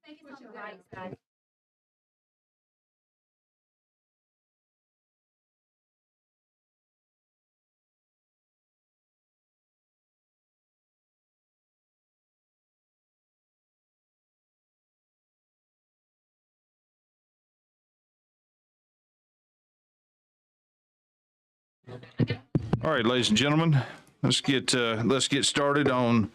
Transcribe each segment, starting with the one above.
think it's on the right side. All right, ladies and gentlemen, let's get started on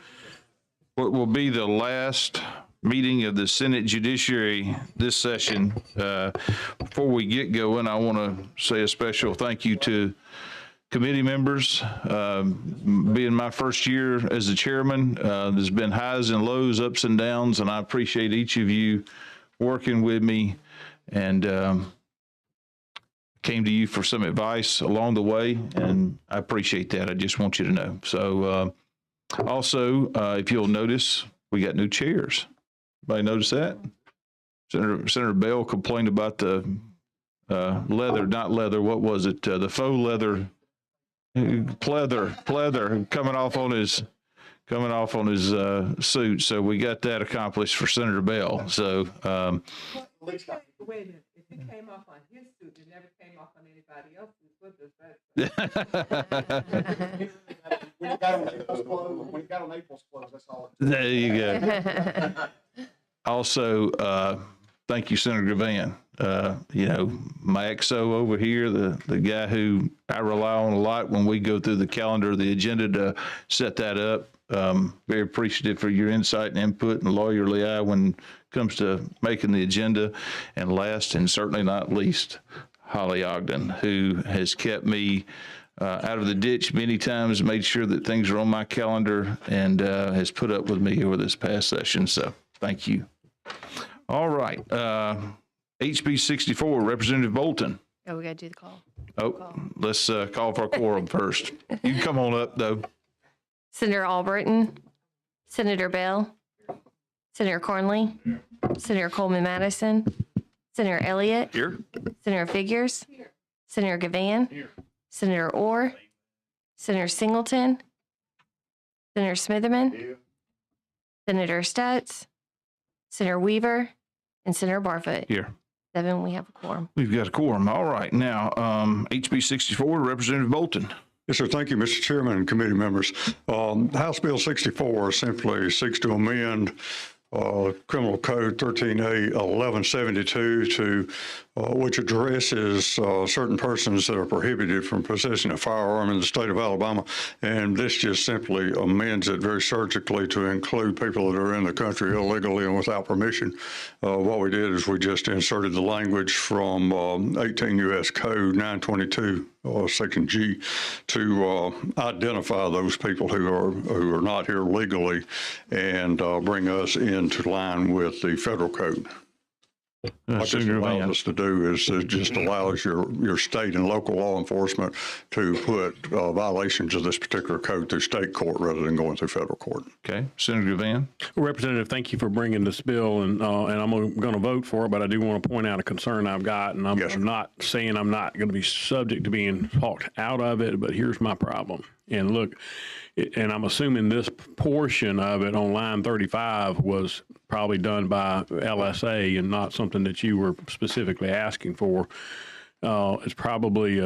what will be the last meeting of the Senate Judiciary this session. Before we get going, I want to say a special thank you to committee members. Being my first year as the chairman, there's been highs and lows, ups and downs, and I appreciate each of you working with me and came to you for some advice along the way, and I appreciate that. I just want you to know. So also, if you'll notice, we got new chairs. Everybody notice that? Senator Bell complained about the leather, not leather, what was it? The faux leather, pleather coming off on his suit. So we got that accomplished for Senator Bell. So Wait a minute. If it came off on his suit, it never came off on anybody else's. What does that say? When you got on April's clothes, that's all. There you go. Also, thank you, Senator Gavan. You know, my XO over here, the guy who I rely on a lot when we go through the calendar, the agenda to set that up. Very appreciative for your insight and input and lawyerly eye when it comes to making the agenda. And last and certainly not least, Holly Ogden, who has kept me out of the ditch many times, made sure that things are on my calendar, and has put up with me over this past session. So thank you. All right. HB 64, Representative Bolton. Oh, we got to do the call. Oh, let's call for a quorum first. You can come on up, though. Senator Albritton, Senator Bell, Senator Cornley, Senator Coleman Madison, Senator Elliott, Here. Senator Figures, Senator Gavan, Senator Orr, Senator Singleton, Senator Smitherman, Senator Stutz, Senator Weaver, and Senator Barfoot. Here. 7, we have a quorum. We've got a quorum. All right. Now, HB 64, Representative Bolton. Yes, sir. Thank you, Mr. Chairman and committee members. House Bill 64 simply seeks to amend Criminal Code 13A 1172 to which addresses certain persons that are prohibited from possessing a firearm in the state of Alabama. And this just simply amends it very surgically to include people that are in the country illegally and without permission. What we did is we just inserted the language from 18 U.S. Code 922. Section G to identify those people who are not here legally and bring us into line with the federal code. What this allows us to do is it just allows your state and local law enforcement to put violations of this particular code through state court rather than going through federal court. Okay. Senator Gavan. Representative, thank you for bringing this bill, and I'm going to vote for it, but I do want to point out a concern I've got, and I'm not saying I'm not going to be subject to being talked out of it, but here's my problem. And look, and I'm assuming this portion of it on line 35 was probably done by LSA and not something that you were specifically asking for. It's probably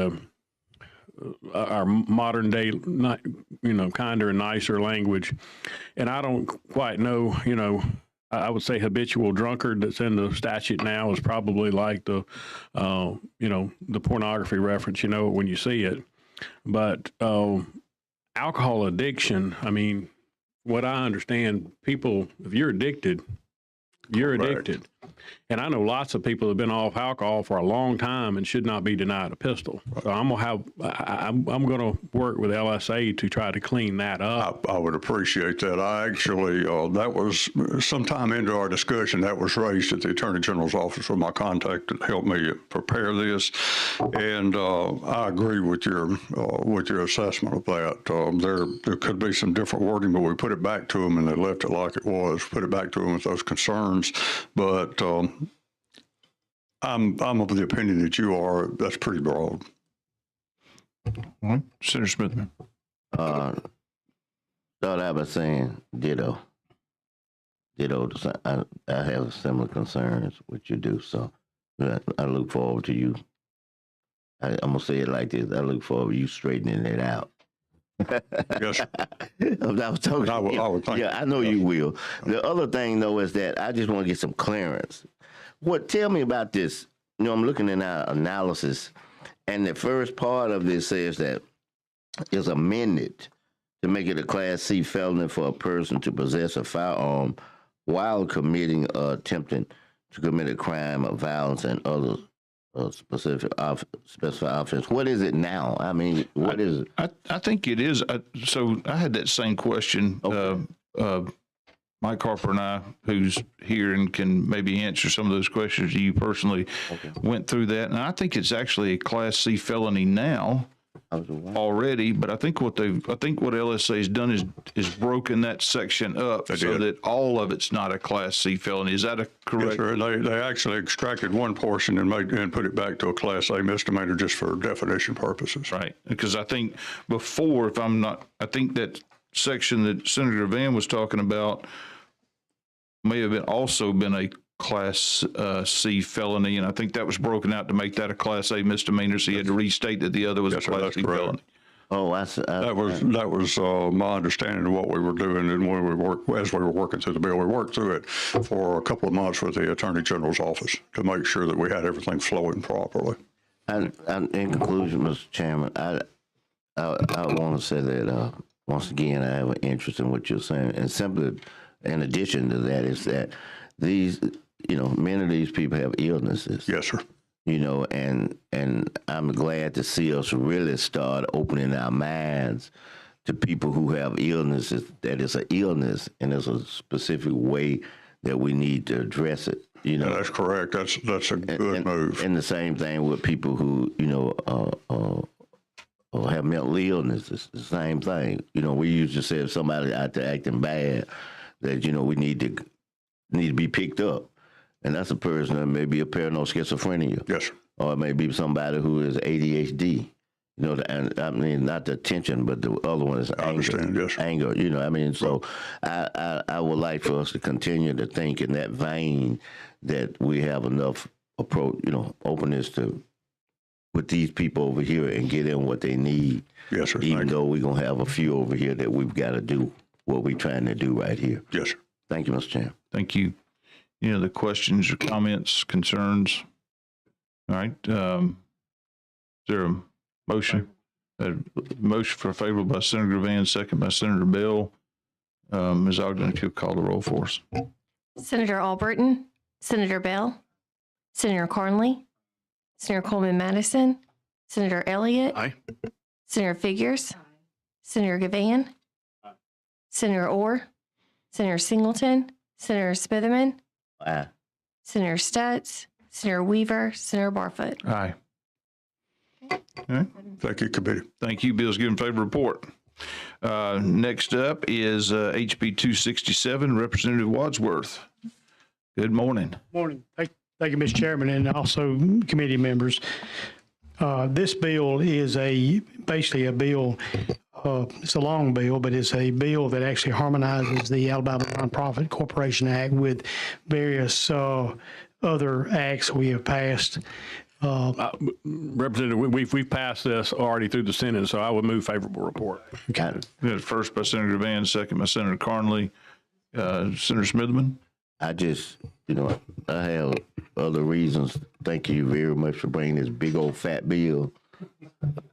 our modern day, kinder and nicer language. And I don't quite know, I would say habitual drunkard that's in the statute now is probably like the pornography reference, when you see it. But alcohol addiction, I mean, what I understand, people, if you're addicted, you're addicted. And I know lots of people have been off alcohol for a long time and should not be denied a pistol. So I'm going to work with LSA to try to clean that up. I would appreciate that. I actually, that was sometime into our discussion that was raised at the Attorney General's office with my contact that helped me prepare this. And I agree with your assessment of that. There could be some different wording, but we put it back to them and they left it like it was, put it back to them with those concerns. But I'm of the opinion that you are. That's pretty broad. Senator Smithman. Start out by saying ditto. ditto. I have similar concerns what you do. So I look forward to you. I'm gonna say it like this. I look forward to you straightening it out. Yes, sir. I was talking. I would think. Yeah, I know you will. The other thing though is that I just want to get some clearance. Tell me about this? You know, I'm looking at our analysis, and the first part of this says that it's amended to make it a Class C felony for a person to possess a firearm while committing or attempting to commit a crime of violence and other specified offense. What is it now? I mean, what is it? I think it is. So I had that same question. Okay. Mike Harper and I, who's here and can maybe answer some of those questions, you personally went through that. And I think it's actually a Class C felony now already, but I think what LSA has done is broken that section up so that all of it's not a Class C felony. Is that correct? Yes, sir. They actually extracted one portion and put it back to a Class A misdemeanor just for definition purposes. Right. Because I think before, I think that section that Senator Van was talking about may have also been a Class C felony, and I think that was broken out to make that a Class A misdemeanor, so you had to restate that the other was a Class C felony. Oh, That was my understanding of what we were doing, and when as we were working through the bill, we worked through it for a couple of months with the Attorney General's office to make sure that we had everything flowing properly. And in conclusion, Mr. Chairman, I want to say that once again, I have an interest in what you're saying, and simply in addition to that is that these, many of these people have illnesses. Yes, sir. And I'm glad to see us really start opening our minds to people who have illnesses, that it's an illness and there's a specific way that we need to address it. Yeah, that's correct. That's a good move. And the same thing with people who, have mental illness. It's the same thing. We used to say if somebody out there acting bad, that, we need to be picked up. And that's a person that may be a paranoid schizophrenia. Yes, sir. Or it may be somebody who is ADHD. And I mean, not the attention, but the other one is anger. I understand, yes. Anger, so I would like for us to continue to think in that vein that we have enough approach, openness to put these people over here and get in what they need. Yes, sir. Even though we're going to have a few over here that we've got to do what we're trying to do right here. Yes, sir. Thank you, Mr. Chairman. Thank you. The questions or comments, concerns? All right. Is there a motion? A motion for favorable by Senator Van, second by Senator Bell. Ms. Ogden, if you'll call the roll for us. Senator Alberton, Senator Bell, Senator Cornley, Senator Coleman Madison, Senator Elliott. Aye. Senator Figures. Senator Gavan. Senator Orr. Senator Singleton. Senator Smitherman. Aye. Senator Stutz. Senator Weaver. Senator Barfoot. Aye. All right. Thank you, committee. Thank you. Bill's given favor report. Next up is HB 267, Representative Wadsworth. Good morning. Morning. Thank you, Mr. Chairman, and also committee members. This bill is basically a bill. It's a long bill, but it's a bill that actually harmonizes the Alabama Nonprofit Corporation Act with various other acts we have passed. Representative, we've passed this already through the Senate, so I would move favorable report. Okay. We had first by Senator Van, second by Senator Cornley. Senator Smitherman? I just, I have other reasons. Thank you very much for bringing this big old fat bill.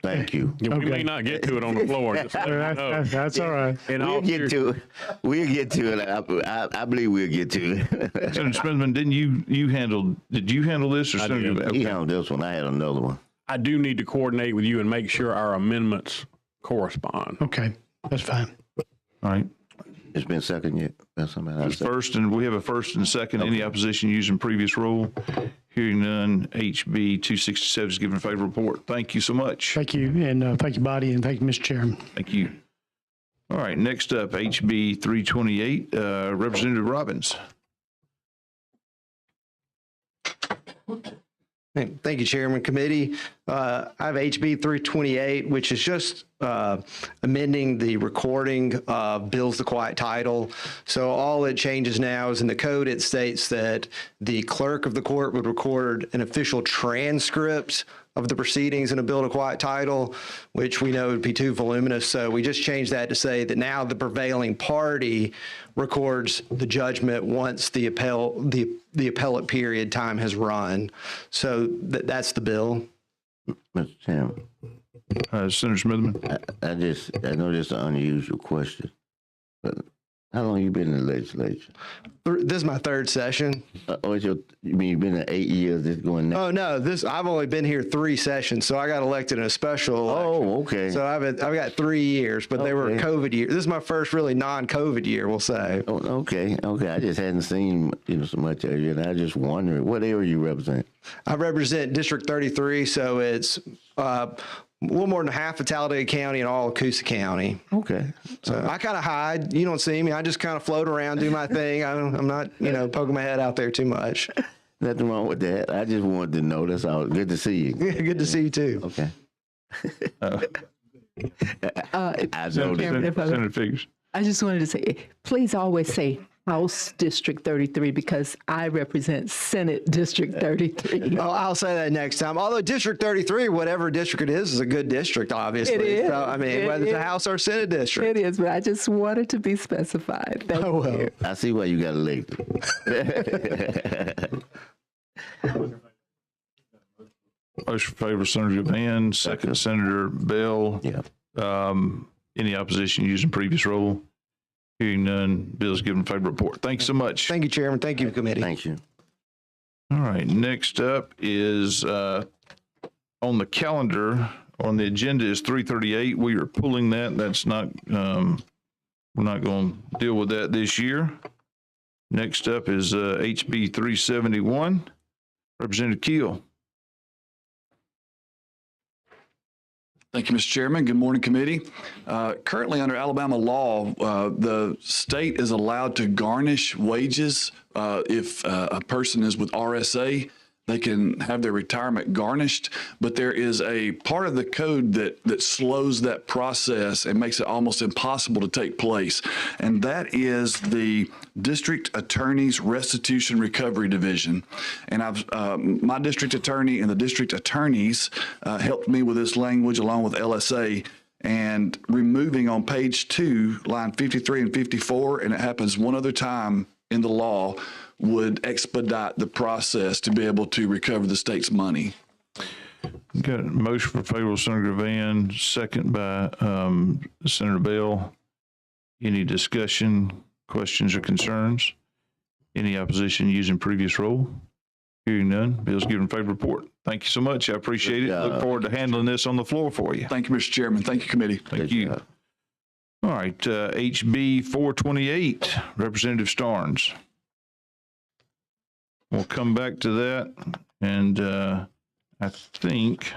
Thank you. Yeah, we may not get to it on the floor. Just let me know. That's all right. We'll get to it. We'll get to it. I believe we'll get to it. Senator Smitherman, did you handle this or I Senator? did. He handled this one. I had another one. I do need to coordinate with you and make sure our amendments correspond. Okay, that's fine. All right. It's been second yet? That's somebody else. First, and we have a first and second. Okay. Any opposition using previous rule? Hearing none, HB 267 is given a favorable report. Thank you so much. Thank you, and thank you, body, and thank you, Mr. Chairman. Thank you. All right, next up, HB 328, Representative Robbins. Thank you, Chairman. Committee. I have HB 328, which is just amending the recording of bills to quiet title. So all it changes now is in the code, it states that the clerk of the court would record an official transcript of the proceedings in a bill to quiet title, which we know would be too voluminous. So we just changed that to say that now the prevailing party records the judgment once the appellate period time has run. So that's the bill. Mr. Chairman, Senator Smithman. I know this is an unusual question, but how long you been in the legislature? This is my third session. You mean you've been in 8 years? This going now? Oh no, I've only been here 3 sessions, so I got elected in a special election. Oh, okay. So I've got 3 years, but they were COVID years. This is my first really non-COVID year, we'll say. Oh, okay. I just hadn't seen so much of you, and I just wondered what area you represent. I represent District 33, so it's a little more than half of Talladega County and all of Coosa County. Okay. So I kind of hide. You don't see me. I just kind of float around, do my thing. I'm not, poking my head out there too much. Nothing wrong with that. I just wanted to know. That's all. Good to see you. Good to see you too. Okay. I know that. Senator Figures. I just wanted to say, please always say House District 33 because I represent Senate District 33. Oh, I'll say that next time. Although District 33, whatever district it is a good district, obviously. It is. So, I mean, whether it's a House or Senate district. It is, but I just wanted to be specified. Thank you. I see why you got elected. Motion for favor, Senator Van. Second, Senator Bell. Yeah. Any opposition using previous rule? Hearing none, bill is given favor report. Thank you so much. Thank you, Chairman. Thank you, Committee. Thank you. All right, next up is on the calendar, on the agenda is 338. We are pulling that. That's not, we're not going to deal with that this year. Next up is HB 371. Representative Keel. Thank you, Mr. Chairman. Good morning, committee. Currently, under Alabama law, the state is allowed to garnish wages if a person is with RSA. They can have their retirement garnished, but there is a part of the code that slows that process and makes it almost impossible to take place, and that is the District Attorney's Restitution Recovery Division. And my district attorney and the district attorneys helped me with this language along with LSA, and removing on page 2, line 53 and 54, and it happens one other time in the law, would expedite the process to be able to recover the state's money. Got a motion for favor, Senator Van, second by Senator Bell. Any discussion, questions, or concerns? Any opposition using previous rule? Hearing none, bill's given favor report. Thank you so much. I appreciate it. Look forward to handling this on the floor for you. Thank you, Mr. Chairman. Thank you, committee. Thank you. All right, HB 428, Representative Starnes. We'll come back to that, and I think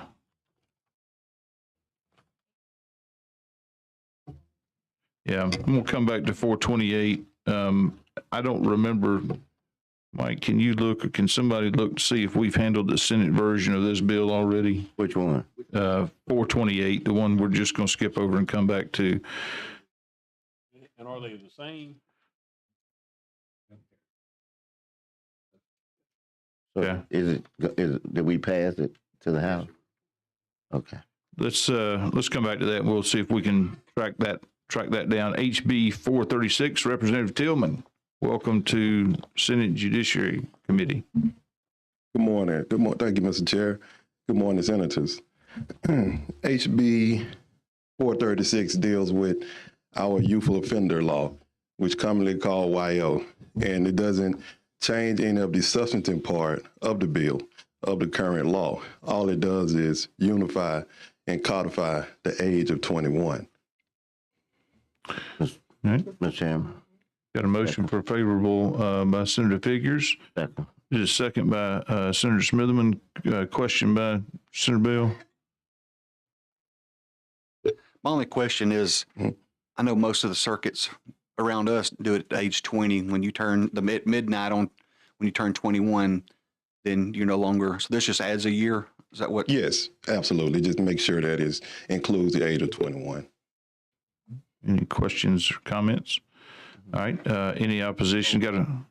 I'm gonna come back to 428. I don't remember, Mike, can you look, or can somebody look to see if we've handled the Senate version of this bill already? Which one? 428, the one we're just gonna skip over and come back to. And are they the same? So Yeah. Did we pass it to the House? Okay. Let's come back to that, and we'll see if we can track that down. HB 436, Representative Tillman, welcome to Senate Judiciary Committee. Good morning. Good morning. Thank you, Mr. Chair. Good morning, Senators. HB 436 deals with our youthful offender law, which commonly called YO, and it doesn't change any of the substantive part of the bill, of the current law. All it does is unify and codify the age of 21. All right. Mr. Chairman. Got a motion for favorable by Senator Figures. Second. There's a second by Senator Smitherman. Question by Senator Bell. My only question is, I know most of the circuits around us do it at age 20. When you turn the midnight on, when you turn 21, then you're no longer, so this just adds a year? Is that what? Yes, absolutely. Just make sure that it includes the age of 21. Any questions or comments? All right, any opposition?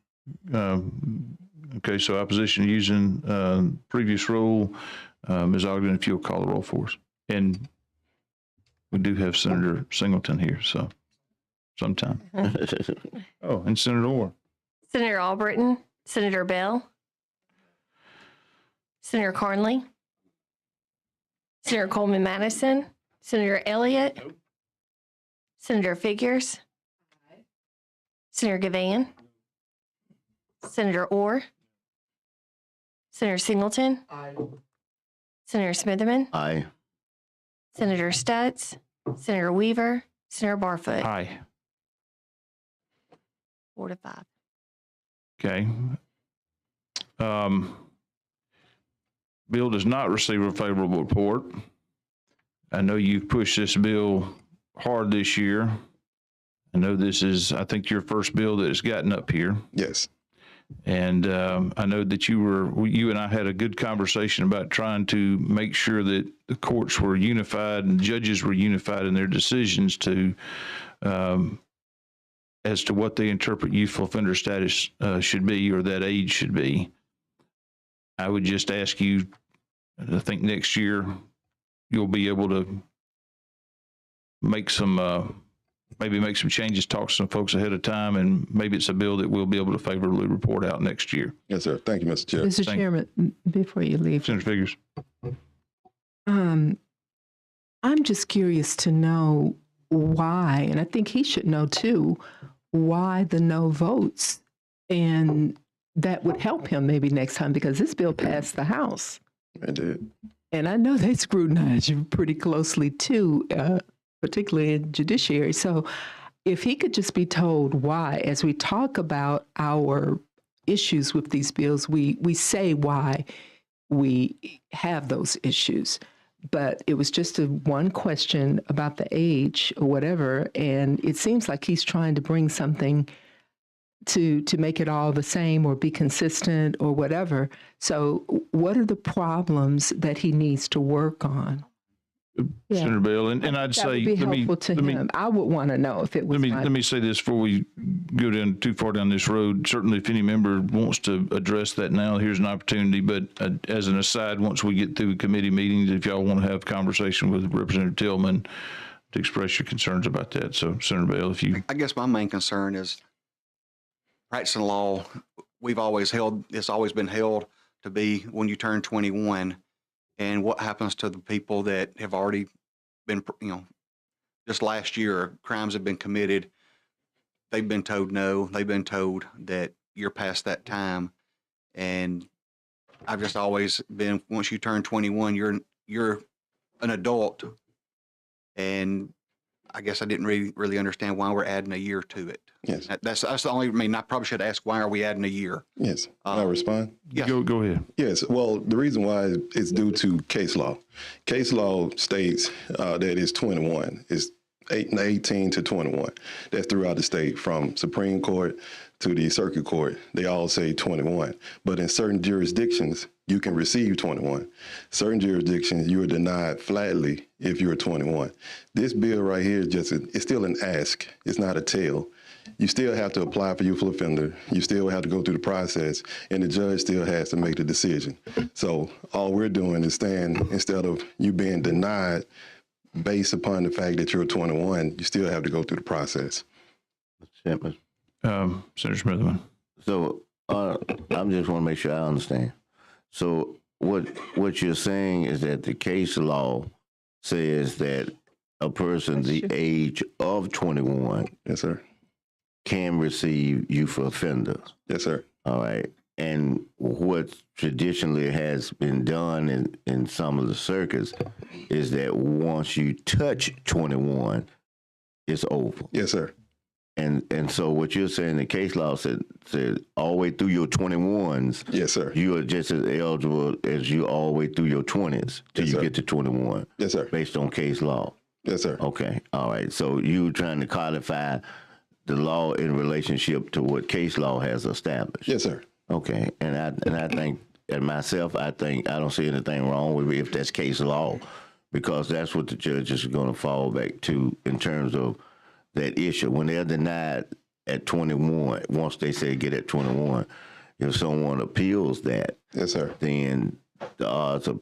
Okay, so opposition using previous rule. Ms. Ogden, if you'll call the roll for us. And we do have Senator Singleton here, so sometime. Oh, and Senator Orr. Senator Albritton, Senator Bell, Senator Carnley, Senator Coleman Madison, Senator Elliott, Senator Figures, Senator Gavan, Senator Orr, Senator Singleton, Senator Smitherman, Aye. Senator Stutz, Senator Weaver, Senator Barfoot. Aye. 4 to 5. Okay. Bill does not receive a favorable report. I know you've pushed this bill hard this year. I know this is, I think, your first bill that has gotten up here. Yes. And I know that you and I had a good conversation about trying to make sure that the courts were unified and judges were unified in their decisions to, as to what they interpret youthful offender status should be, or that age should be. I would just ask you, I think next year you'll be able to make some, maybe make some changes, talk to some folks ahead of time, and maybe it's a bill that we'll be able to favorably report out next year. Yes, sir. Thank you, Mr. Chair. Mr. Chairman, before you leave, Senator Figures. I'm just curious to know why, and I think he should know too, why the no votes. And that would help him maybe next time, because this bill passed the House. It did. And I know they scrutinize you pretty closely too, particularly in Judiciary. So if he could just be told why, as we talk about our issues with these bills, we say why we have those issues. But it was just one question about the age or whatever, and it seems like he's trying to bring something to make it all the same or be consistent or whatever. So what are the problems that he needs to work on? Yeah. Senator Bell, and I'd That say, would be helpful to him. I would want to know if it was. Let me say this before we go down too far down this road. Certainly, if any member wants to address that now, here's an opportunity. But as an aside, once we get through committee meetings, if y'all want to have a conversation with Representative Tillman to express your concerns about that. So, Senator Bell, if you, I guess my main concern is practicing law. It's always been held to be when you turn 21. And what happens to the people that have already been, just last year, crimes have been committed. They've been told no. They've been told that you're past that time. And I've just always been, once you turn 21, you're an adult. And I guess I didn't really understand why we're adding a year to it. Yes. That's the only, I probably should ask, why are we adding a year? Yes. Can I respond? Yes. go ahead. Yes. Well, the reason why is due to case law. Case law states that it's 21. It's 18 to 21. That's throughout the state, from Supreme Court to the Circuit Court. They all say 21. But in certain jurisdictions, you can receive 21. Certain jurisdictions, you are denied flatly if you're 21. This bill right here is it's still an ask. It's not a tell. You still have to apply for youthful offender. You still have to go through the process, and the judge still has to make the decision. So all we're doing is saying, instead of you being denied based upon the fact that you're 21, you still have to go through the process. Senator Smitherman. So I just want to make sure I understand. So what you're saying is that the case law says that a person the age of 21, yes, sir, can receive youthful offender. Yes, sir. All right. And what traditionally has been done in some of the circuits is that once you touch 21, it's over. Yes, sir. And so what you're saying, the case law said all the way through your 21s. Yes, sir. You are just as eligible as you all the way through your 20s till you get to 21. Yes, sir. Based on case law. Yes, sir. Okay. All right. So you trying to codify the law in relationship to what case law has established. Yes, sir. Okay. And I think and myself, I don't see anything wrong with it if that's case law, because that's what the judges are going to fall back to in terms of that issue. When they're denied at 21, once they say get at 21, if someone appeals that, Yes, sir. then the odds are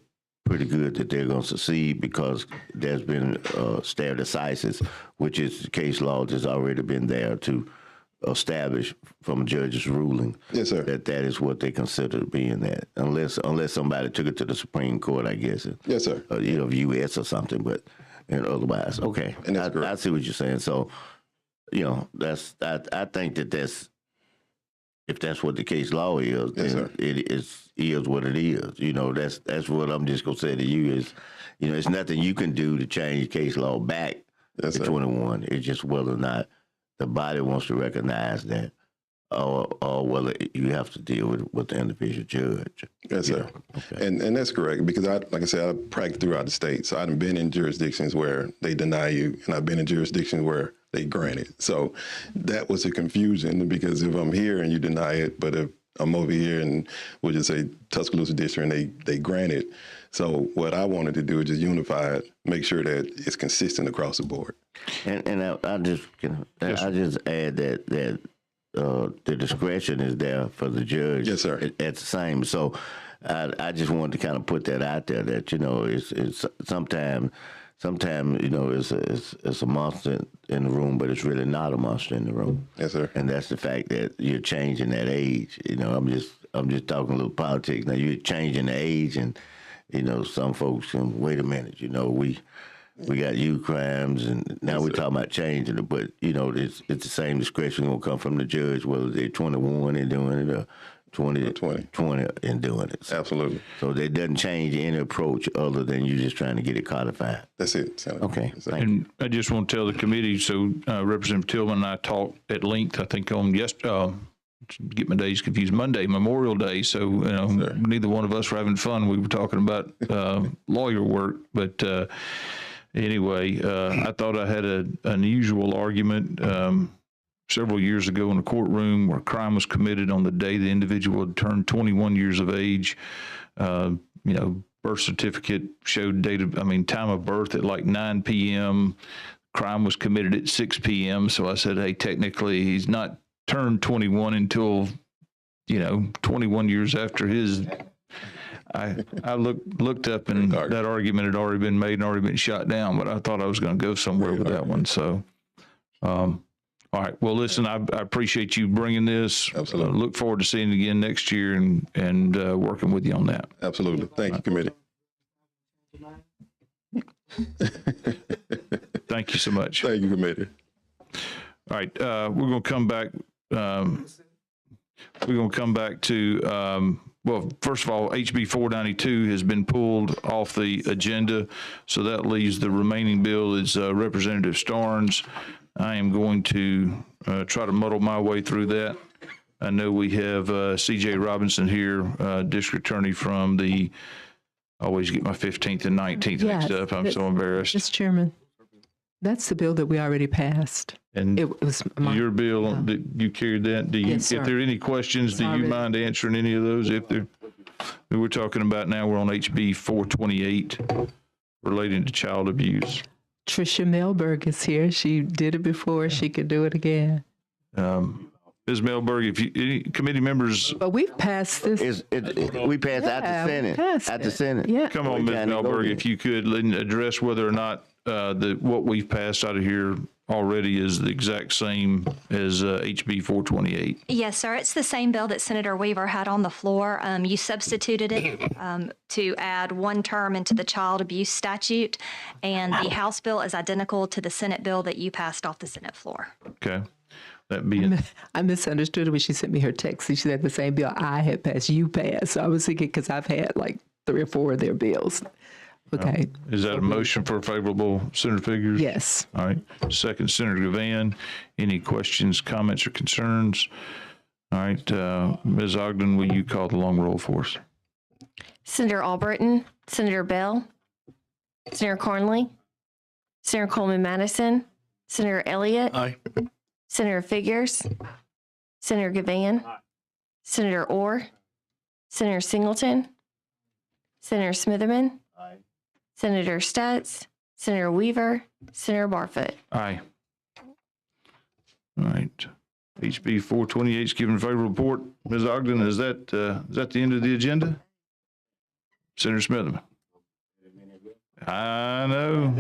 pretty good that they're going to succeed, because there's been stare decisis, which is the case law that's already been there to establish from a judge's ruling. Yes, sir. That is what they consider being that, unless somebody took it to the Supreme Court, I guess. Yes, sir. U.S. or something, but otherwise, okay. And that's I see what you're saying. So, I think that's, if that's what the case law is, Yes, then sir. it is what it is. That's what I'm just gonna say to you is, it's nothing you can do to change case law back Yes, to sir. 21. It's just whether or not the body wants to recognize that, or whether you have to deal with the individual judge. Yes, sir. Okay. And that's correct, because like I said, I practiced throughout the state. So I've been in jurisdictions where they deny you, and I've been in jurisdictions where they grant it. So that was a confusion, because if I'm here and you deny it, but if I'm over here and we'll just say Tuscaloosa District and they grant it. So what I wanted to do is just unify it, make sure that it's consistent across the board. And I just add that the discretion is there for the judge. Yes, sir. At the same. So I just wanted to kind of put that out there that it's sometimes it's a monster in the room, but it's really not a monster in the room. Yes, sir. And that's the fact that you're changing that age. I'm just talking a little politics now. You're changing the age, and some folks can wait a minute. We got youth crimes, and now we're talking about changing it. But it's the same discretion gonna come from the judge, whether they're 21 and doing it or 20 and doing it. So, Absolutely. So that doesn't change any approach other than you just trying to get it codified. That's it, Senator. Okay. Yes, sir. And I just want to tell the committee, so Representative Tillman and I talked at length, I think on get my days confused, Monday, Memorial Day. So, neither one of us were having fun. We were talking about lawyer work. But anyway, I thought I had an unusual argument several years ago in a courtroom where crime was committed on the day the individual had turned 21 years of age. Birth certificate showed time of birth at like 9 p.m. Crime was committed at 6 p.m. So I said, hey, technically he's not turned 21 until, 21 years after his. I looked up, and that argument had already been made and already been shot down, but I thought I was going to go somewhere with that one. So, all right. Well, listen, I appreciate you bringing this. Absolutely. Look forward to seeing you again next year and working with you on that. Absolutely. Thank you, committee. Thank you so much. Thank you, committee. All right. We're going to come back. To, well, first of all, HB 492 has been pulled off the agenda. So that leaves the remaining bill is Representative Starnes. I am going to try to muddle my way through that. I know we have C.J. Robinson here, district attorney from I always get my 15th and 19th mixed up. I'm so embarrassed. Mr. Chairman, that's the bill that we already passed. And it was your bill, you carried that. Yes, if there are any questions, do you mind answering any of those? If there, we're talking about now, we're on HB 428 relating to child abuse. Tricia Melberg is here. She did it before. She could do it again. Ms. Melberg, if any committee members. But we've passed this. We passed out the Senate. At the Senate. Yeah. Come on, Ms. Melberg, if you could address whether or not what we've passed out of here already is the exact same as HB 428. Yes, sir. It's the same bill that Senator Weaver had on the floor. You substituted it to add one term into the child abuse statute, and the House bill is identical to the Senate bill that you passed off the Senate floor. Okay. That being, I misunderstood when she sent me her text. She said the same bill I had passed, you passed. So I was thinking, because I've had like 3 or 4 of their bills. Okay. Is that a motion for favorable, Senator Figures? Yes. All right. Second, Senator Gavan. Any questions, comments, or concerns? All right. Ms. Ogden, will you call the long roll for us? Senator Albritton, Senator Bell, Senator Cornley, Senator Coleman-Madison, Senator Elliott. Aye. Senator Figures, Senator Gavan, Senator Orr, Senator Singleton, Senator Smitherman, Senator Stats, Senator Weaver, Senator Barfoot. Aye. All right. HB 428 is given favorable report. Ms. Ogden, is that the end of the agenda? Senator Smitherman. I know.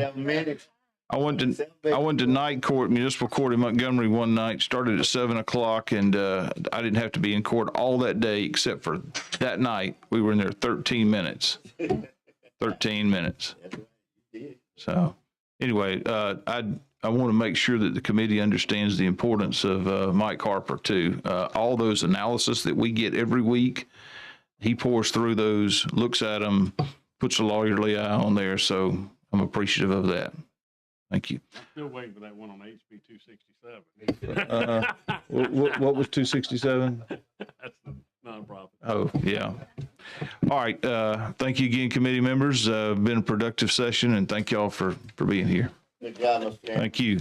I went to night court, municipal court in Montgomery one night, started at 7 o'clock, and I didn't have to be in court all that day except for that night. We were in there 13 minutes. 13 minutes. So anyway, I want to make sure that the committee understands the importance of Mike Harper too. All those analysis that we get every week, he pours through those, looks at them, puts a lawyerly eye on there. So I'm appreciative of that. Thank you. Still waiting for that one on HB 267. What was 267? That's the nonprofit. Oh, yeah. All right. Thank you again, committee members. Been a productive session, and thank y'all for being here. Good job, Mr. Chairman. Thank you.